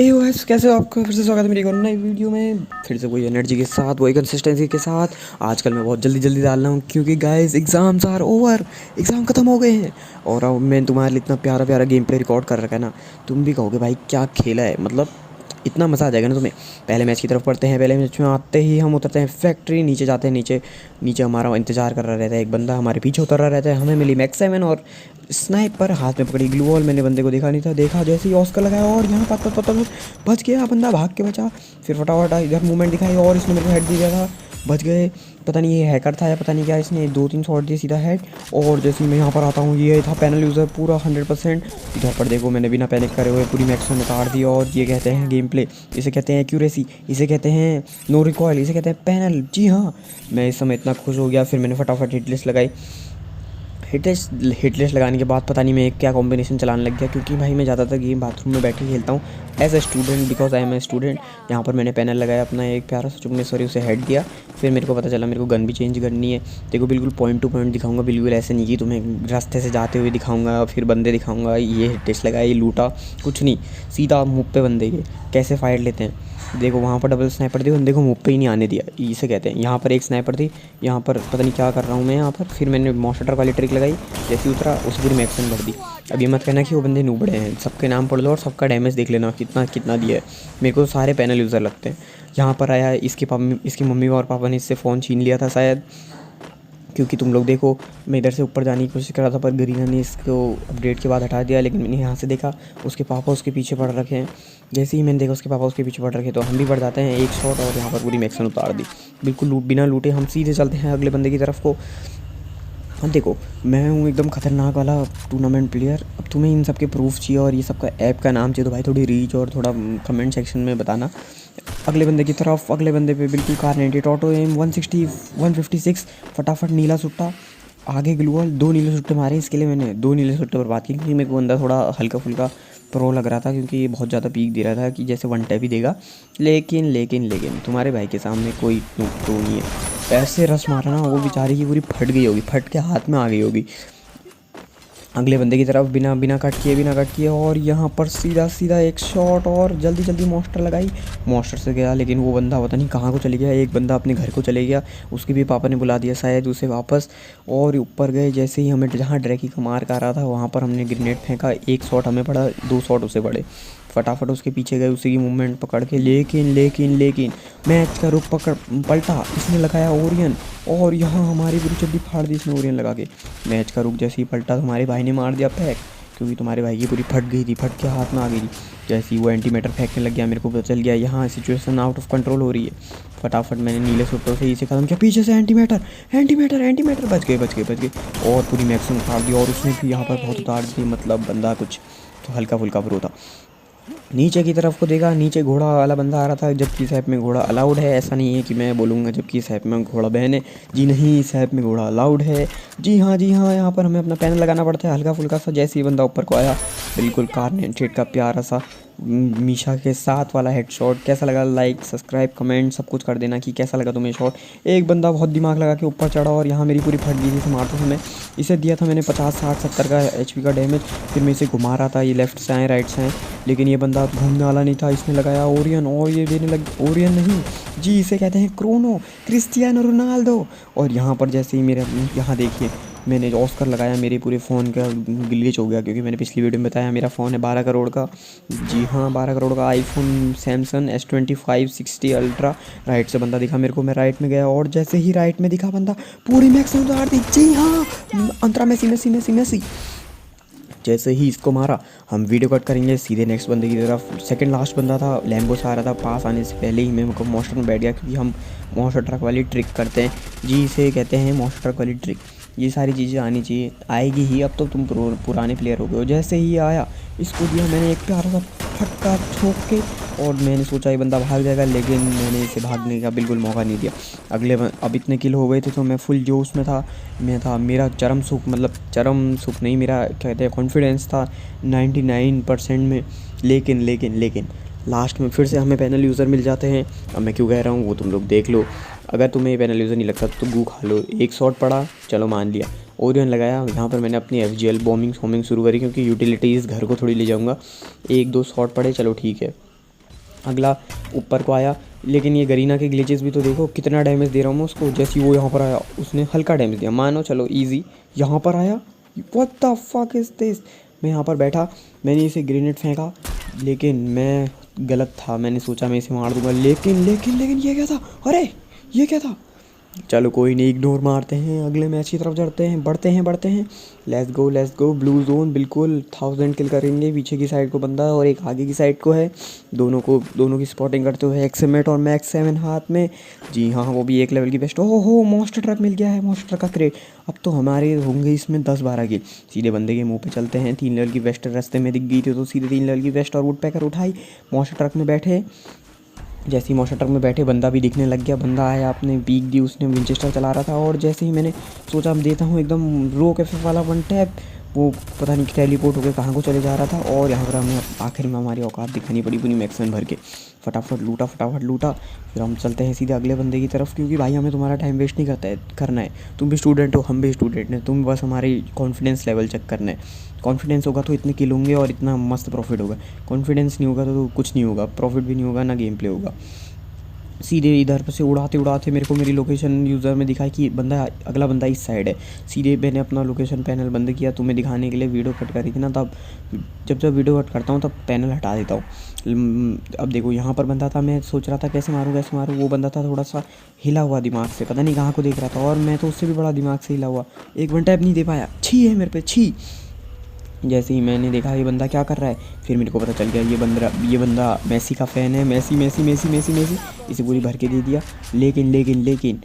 AOS कैसे हो? आपका फिर से स्वागत है मेरी एक और नई वीडियो में। फिर से वही एनर्जी के साथ, वही कंसिस्टेंसी के साथ। आजकल मैं बहुत जल्दी जल्दी डाल रहा हूँ क्योंकि guys exams are over, exam ख़त्म हो गए हैं। और अब मैं तुम्हारे लिए इतना प्यारा प्यारा गेम प्ले रिकॉर्ड कर रखा है ना, तुम भी कहोगे भाई क्या खेला है। मतलब इतना मज़ा आ जाएगा ना तुम्हें। पहले मैच की तरफ पढ़ते हैं। पहले मैच में आते ही हम उतरते हैं फैक्ट्री, नीचे जाते हैं। नीचे नीचे हमारा इंतज़ार कर रहा रहता है, एक बंदा हमारे पीछे उतर रहा रहता है। हमें मिली मैक्स 7 और स्नाइपर, हाथ में पकड़ी ग्लू वॉल। मैंने बंदे को देखा नहीं था, देखा जैसे ही ऑस्कर लगाया और यहाँ पर बच गया बंदा, भाग के बचा। फिर फटाफट इधर मूवमेंट दिखाई और इसने मेरे को हेड दिया था, बच गए। पता नहीं ये हैकर था या पता नहीं क्या, इसने 2-3 शॉट दिए सीधा हेड। और जैसे ही मैं यहाँ पर आता हूँ, ये था पैनल यूज़र पूरा 100%। इधर पर देखो मैंने बिना पैनिक करे हुए पूरी मैक्स में उतार दी। और ये कहते हैं गेम प्ले, इसे कहते हैं एक्यूरेसी, इसे कहते हैं नो रिकॉयल, इसे कहते हैं पैनल। जी हाँ, मैं इस समय इतना खुश हो गया। फिर मैंने फटाफट हिट लिस्ट लगाई। हिट लिस्ट लगाने के बाद पता नहीं मैं क्या कॉम्बिनेशन चलाने लग गया, क्योंकि भाई मैं ज़्यादातर गेम बाथरूम में बैठ के खेलता हूँ as a student, because I am a student. यहाँ पर मैंने पैनल लगाया अपना एक प्यारा सा चुपने, सॉरी उसे हेड दिया। फिर मेरे को पता चला मेरे को गन भी चेंज करनी है। देखो बिल्कुल पॉइंट टू पॉइंट दिखाऊंगा, बिल्कुल ऐसे नहीं कि तुम्हें रास्ते से जाते हुए दिखाऊंगा फिर बंदे दिखाऊंगा ये हिट लिस्ट लगाया ये लूटा, कुछ नहीं। सीधा मुँह पे बंदे के कैसे फाइट लेते हैं। देखो वहाँ पर डबल स्नाइपर थी, बंदे को मुँह पे ही नहीं आने दिया, इसे कहते हैं। यहाँ पर एक स्नाइपर थी, यहाँ पर पता नहीं क्या कर रहा हूँ मैं यहाँ पर। फिर मैंने मॉस्टर वाली ट्रिक लगाई, जैसे उतरा उस पूरी मैक्सन भर दी। अब ये मत कहना कि वो बंदे नूबड़े हैं, सबके नाम पढ़ लो और सबका डैमेज देख लेना कितना कितना दिया है। मेरे को सारे पैनल यूज़र लगते हैं। यहाँ पर आया इसकी मम्मी और पापा ने इससे फ़ोन छीन लिया था शायद, क्योंकि तुम लोग देखो मैं इधर से ऊपर जाने की कोशिश कर रहा था पर गरीना ने इसको अपडेट के बाद हटा दिया। लेकिन मैंने यहाँ से देखा उसके पापा उसके पीछे पड़ रखे हैं। जैसे ही मैंने देखा उसके पापा उसके पीछे पड़ रखे तो हम भी बढ़ जाते हैं, एक शॉट और यहाँ पर पूरी मैक्सन उतार दी। बिल्कुल बिना लूटे हम सीधे चलते हैं अगले बंदे की तरफ को। हाँ देखो मैं हूँ एकदम ख़तरनाक वाला टूर्नामेंट प्लेयर। अब तुम्हें इन सब के प्रूफ चाहिए और ये सबका ऐप का नाम चाहिए तो भाई थोड़ी रीच और थोड़ा कमेंट सेक्शन में बताना। अगले बंदे की तरफ, अगले बंदे पे बिल्कुल कार 90 ऑटो एम 160 156 फटाफट नीला सुट्टा, आगे ग्लूअल। 2 नीले सुट्टे मारे, इसके लिए मैंने 2 नीले सुट्टे बर्बाद किए क्योंकि मेरे को बंदा थोड़ा हल्का फुल्का प्रो लग रहा था, क्योंकि ये बहुत ज़्यादा पीक दे रहा था कि जैसे वन टैप ही देगा। लेकिन तुम्हारे भाई के सामने कोई प्रो नहीं है। ऐसे रस मारा ना वो बेचारी की पूरी फट गई होगी, फट के हाथ में आ गई होगी। अगले बंदे की तरफ बिना कट किए और यहाँ पर सीधा सीधा एक शॉट और जल्दी जल्दी मॉस्टर लगाई, मॉस्टर से गया। लेकिन वो बंदा पता नहीं कहाँ को चले गया, एक बंदा अपने घर को चले गया, उसके भी पापा ने बुला दिया शायद उसे वापस। और ऊपर गए, जैसे ही हमें जहाँ ड्रैकी का मार आ रहा था वहाँ पर हमने ग्रेनेड फेंका, एक शॉट हमें पड़ा, 2 शॉट उसे पड़े। फटाफट उसके पीछे गए उसी की मूवमेंट पकड़ के। लेकिन मैच का रुख पलटा, इसने लगाया ओरियन और यहाँ हमारी पूरी चड्डी फाड़ दी इसने ओरियन लगा के। मैच का रुख जैसे ही पलटा तुम्हारे भाई ने मार दिया पैक, क्योंकि तुम्हारे भाई की पूरी फट गई थी, फट के हाथ में आ गई थी। जैसे ही वो एंटीमेटर फेंकने लग गया मेरे को पता चल गया यहाँ सिचुएशन आउट ऑफ कंट्रोल हो रही है। फटाफट मैंने नीले सुट्टों से इसे खत्म किया, पीछे से एंटीमेटर बच गए और पूरी मैक्सिमम उतार दी। और उसने भी यहाँ पर बहुत उतार दी, मतलब बंदा कुछ तो हल्का फुल्का प्रो था। नीचे की तरफ को देखा, नीचे घोड़ा वाला बंदा आ रहा था, जबकि इस ऐप में घोड़ा अलाउड है। ऐसा नहीं है कि मैं बोलूँगा जबकि इस ऐप में घोड़ा बैन है, जी नहीं, इस ऐप में घोड़ा अलाउड है। जी हाँ यहाँ पर हमें अपना पैनल लगाना पड़ता है हल्का फुल्का सा। जैसे ही बंदा ऊपर को आया, बिल्कुल कार्नेटेड का प्यारा सा मीशा के साथ वाला हेडशॉट। कैसा लगा लाइक सब्सक्राइब कमेंट सब कुछ कर देना कि कैसा लगा तुम्हें शॉट। एक बंदा बहुत दिमाग लगा के ऊपर चढ़ा और यहाँ मेरी पूरी फट गई थी इसे मारते समय। इसे दिया था मैंने 50 60 70 का HP का डैमेज। फिर मैं इसे घुमा रहा था, ये लेफ्ट से आए राइट से आए, लेकिन ये बंदा घूमने वाला नहीं था। इसने लगाया ओरियन और ये देने लग, ओरियन नहीं जी, इसे कहते हैं क्रोनो क्रिस्टियानो रोनाल्डो। और यहाँ पर जैसे ही मेरे यहाँ देखिए मैंने ऑस्कर लगाया, मेरे पूरे फ़ोन का ग्लिच हो गया, क्योंकि मैंने पिछली वीडियो में बताया मेरा फ़ोन है 12 करोड़ का। जी हाँ 12 करोड़ का iPhone Samsung S25 60 ultra. Right से बंदा दिखा मेरे को, मैं राइट में गया और जैसे ही राइट में दिखा बंदा पूरी मैक्स में उतार दी। जी हाँ अंतरा मेसी। जैसे ही इसको मारा हम वीडियो कट करेंगे सीधे नेक्स्ट बंदे की तरफ। सेकंड लास्ट बंदा था, लैम्बो से आ रहा था, पास आने से पहले ही मैं मॉन्स्टर में बैठ गया, क्योंकि हम मॉन्स्टर ट्रक वाली ट्रिक करते हैं। जी इसे कहते हैं मॉन्स्टर ट्रक वाली ट्रिक। ये सारी चीज़ें आनी चाहिए, आएगी ही। अब तो तुम पुराने प्लेयर हो गए हो। जैसे ही आया इसको दिया मैंने एक प्यारा सा फटका ठोक के, और मैंने सोचा ये बंदा भाग जाएगा, लेकिन मैंने इसे भागने का बिल्कुल मौका नहीं दिया। अब इतने किल हो गए थे तो मैं फुल जोश में था। मेरा चरम सुख, मतलब चरम सुख नहीं, मेरा कहते हैं कॉन्फिडेंस था 99% में। लेकिन लास्ट में फिर से हमें पैनल यूज़र मिल जाते हैं। अब मैं क्यों कह रहा हूँ वो तुम लोग देख लो। अगर तुम्हें पैनल यूज़र नहीं लगता तो गू खा लो। एक शॉट पड़ा, चलो मान लिया, ओरियन लगाया। यहाँ पर मैंने अपनी FGL बॉम्बिंग शुरू करी, क्योंकि यूटिलिटीज़ घर को थोड़ी ले जाऊँगा। 1-2 शॉट पड़े, चलो ठीक है। अगला ऊपर को आया, लेकिन ये गरीना के ग्लिचेस भी तो देखो, कितना डैमेज दे रहा हूँ मैं उसको। जैसे ही वो यहाँ पर आया उसने हल्का डैमेज दिया, मानो चलो इजी। यहाँ पर आया, what the fuck is this. मैं यहाँ पर बैठा, मैंने इसे ग्रेनेड फेंका, लेकिन मैं गलत था, मैंने सोचा मैं इसे मार दूंगा, लेकिन लेकिन लेकिन ये क्या था, अरे ये क्या था। चलो कोई नहीं, इग्नोर मारते हैं, अगले मैच की तरफ बढ़ते हैं। लेट्स गो ब्लू जोन, बिल्कुल 1000 किल करेंगे। पीछे की साइड को बंदा और एक आगे की साइड को है, दोनों की स्पॉटिंग करते हुए एक्समेट और मैक्स 7 हाथ में। जी हाँ, वो भी एक लेवल की बेस्ट। ओहो हो, मॉन्स्टर ट्रक मिल गया है, मॉन्स्टर ट्रक का क्रेट। अब तो हमारे होंगे इसमें 10-12 किल। सीधे बंदे के मुंह पे चलते हैं। 3 लेवल की बेस्ट रास्ते में दिख गई थी तो सीधे 3 लेवल की बेस्ट और वुड पैकर उठाई, मॉन्स्टर ट्रक में बैठे। जैसे ही मॉन्स्टर ट्रक में बैठे बंदा भी दिखने लग गया, बंदा आया, आपने पीक दी, उसने विंचेस्टर चला रहा था। और जैसे ही मैंने सोचा मैं देता हूँ एकदम रो कैफे वाला 1 टैप, वो पता नहीं टेलीपोर्ट होकर कहाँ को चले जा रहा था। और यहाँ पर हमें आखिर में हमारी औकात दिखानी पड़ी पूरी मैक्समैन भर के। फटाफट लूटा। फिर हम चलते हैं सीधे अगले बंदे की तरफ, क्योंकि भाई हमें तुम्हारा टाइम वेस्ट नहीं करना है। तुम भी स्टूडेंट हो, हम भी स्टूडेंट हैं, तुम बस हमारी कॉन्फिडेंस लेवल चेक करना है। कॉन्फिडेंस होगा तो इतने किल होंगे और इतना मस्त प्रॉफिट होगा। कॉन्फिडेंस नहीं होगा तो कुछ नहीं होगा, प्रॉफिट भी नहीं होगा, ना गेम प्ले होगा। सीधे इधर पर से उड़ाते मेरे को मेरी लोकेशन यूज़र में दिखाई कि अगला बंदा इस साइड है। सीधे मैंने अपना लोकेशन पैनल बंद किया, तुम्हें दिखाने के लिए। वीडियो कट करी थी ना, तब जब वीडियो कट करता हूँ तब पैनल हटा देता हूँ। अब देखो यहाँ पर बंदा था, मैं सोच रहा था कैसे मारूँ। वो बंदा था थोड़ा सा हिला हुआ दिमाग से, पता नहीं कहाँ को देख रहा था, और मैं तो उससे भी बड़ा दिमाग से हिला हुआ। एक 1 टैप नहीं दे पाया, छी है मेरे पे, छी। जैसे ही मैंने देखा ये बंदा क्या कर रहा है, फिर मेरे को पता चल गया ये बंदा मेसी का फ़ैन है। मेसी इसे पूरी भर के दे दिया। लेकिन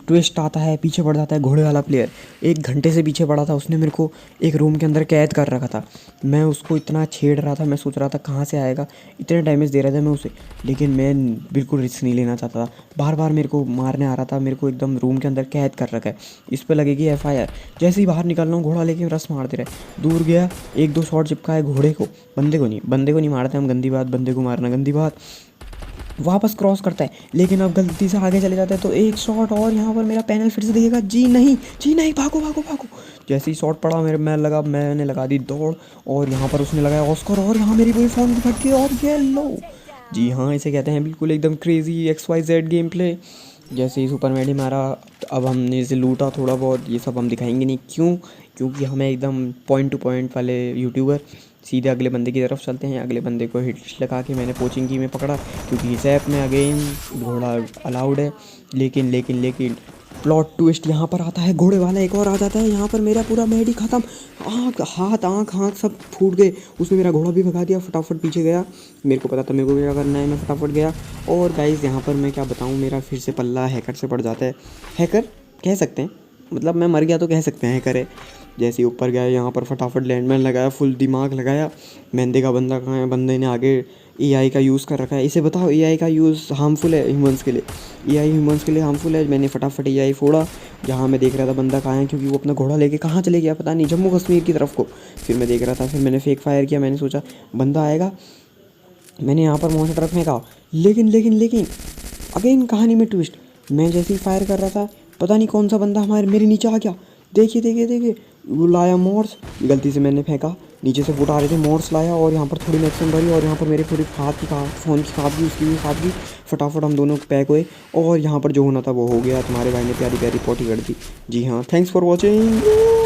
ट्विस्ट आता है, पीछे पड़ जाता है घोड़े वाला प्लेयर। 1 घंटे से पीछे पड़ा था, उसने मेरे को एक रूम के अंदर कैद कर रखा था। मैं उसको इतना छेड़ रहा था, मैं सोच रहा था कहाँ से आएगा, इतने डैमेज दे रहा था मैं उसे, लेकिन मैं बिल्कुल रिस्क नहीं लेना चाहता था। बार मेरे को मारने आ रहा था, मेरे को एकदम रूम के अंदर कैद कर रखा है, इस पर लगेगी FIR। जैसे ही बाहर निकल रहा हूँ, घोड़ा लेके रस मार दे रहा है। दूर गया, 1-2 शॉट चिपका है घोड़े को, बंदे को नहीं मारते हम, गंदी बात, बंदे को मारना गंदी बात। वापस क्रॉस करता है, लेकिन अब गलती से आगे चले जाता है तो एक शॉट, और यहाँ पर मेरा पैनल फिर से दिखेगा। जी नहीं, भागो। जैसे ही शॉट पड़ा मैंने लगा दी दौड़, और यहाँ पर उसने लगाया ऑस्कर, और यहाँ मेरी पूरी फ़ोन फट गई, और ये लो। जी हाँ, इसे कहते हैं बिल्कुल एकदम क्रेज़ी XYZ गेम प्ले। जैसे ही सुपर मैडी मारा, अब हमने इसे लूटा थोड़ा बहुत, ये सब हम दिखाएंगे नहीं, क्योंकि हमें एकदम पॉइंट टू पॉइंट वाले यूट्यूबर। सीधे अगले बंदे की तरफ चलते हैं। अगले बंदे को हिट लगा के मैंने पोचिंग की में पकड़ा, क्योंकि इस ऐप में अगेन घोड़ा अलाउड है। लेकिन प्लॉट ट्विस्ट यहाँ पर आता है, घोड़े वाला एक और आ जाता है। यहाँ पर मेरा पूरा मैडी ख़त्म, आँख सब फूट गए। उसने मेरा घोड़ा भी भगा दिया, फटाफट पीछे गया। मेरे को पता था मेरे को क्या करना है, मैं फटाफट गया। और गाइस यहाँ पर मैं क्या बताऊँ, मेरा फिर से पल्ला हैकर से पड़ जाता है। हैकर कह सकते हैं, मतलब मैं मर गया तो कह सकते हैं हैकर है। जैसे ही ऊपर गया, यहाँ पर फटाफट लैंडमैन लगाया, फुल दिमाग लगाया। मैंने देखा बंदा कहाँ है, बंदे ने आगे AI का यूज़ कर रखा है। इसे बताओ AI का यूज़ हार्मफुल है ह्यूमंस के लिए, AI ह्यूमंस के लिए हार्मफुल है। मैंने फटाफट AI फोड़ा, जहाँ मैं देख रहा था बंदा कहाँ है, क्योंकि वो अपना घोड़ा लेके कहाँ चले गया पता नहीं, जम्मू कश्मीर की तरफ को। फिर मैं देख रहा था, फिर मैंने फेक फायर किया, मैंने सोचा बंदा आएगा, मैंने यहाँ पर मॉन्स्टर ट्रक में कहा। लेकिन अगेन कहानी में ट्विस्ट, मैं जैसे ही फायर कर रहा था, पता नहीं कौन सा बंदा मेरे नीचे आ गया। देखिए वो लाया मोर्स, गलती से मैंने फेंका, नीचे से फुट आ रहे थे, मोर्स लाया, और यहाँ पर थोड़ी मैक्सिमम भरी, और यहाँ पर मेरे पूरी फ़ोन की खाद भी, उसकी भी खाद भी। फटाफट हम दोनों पैक हुए, और यहाँ पर जो होना था वो हो गया। तुम्हारे भाई ने प्यारी पोटी कर दी। जी हाँ, थैंक्स फॉर वॉचिंग।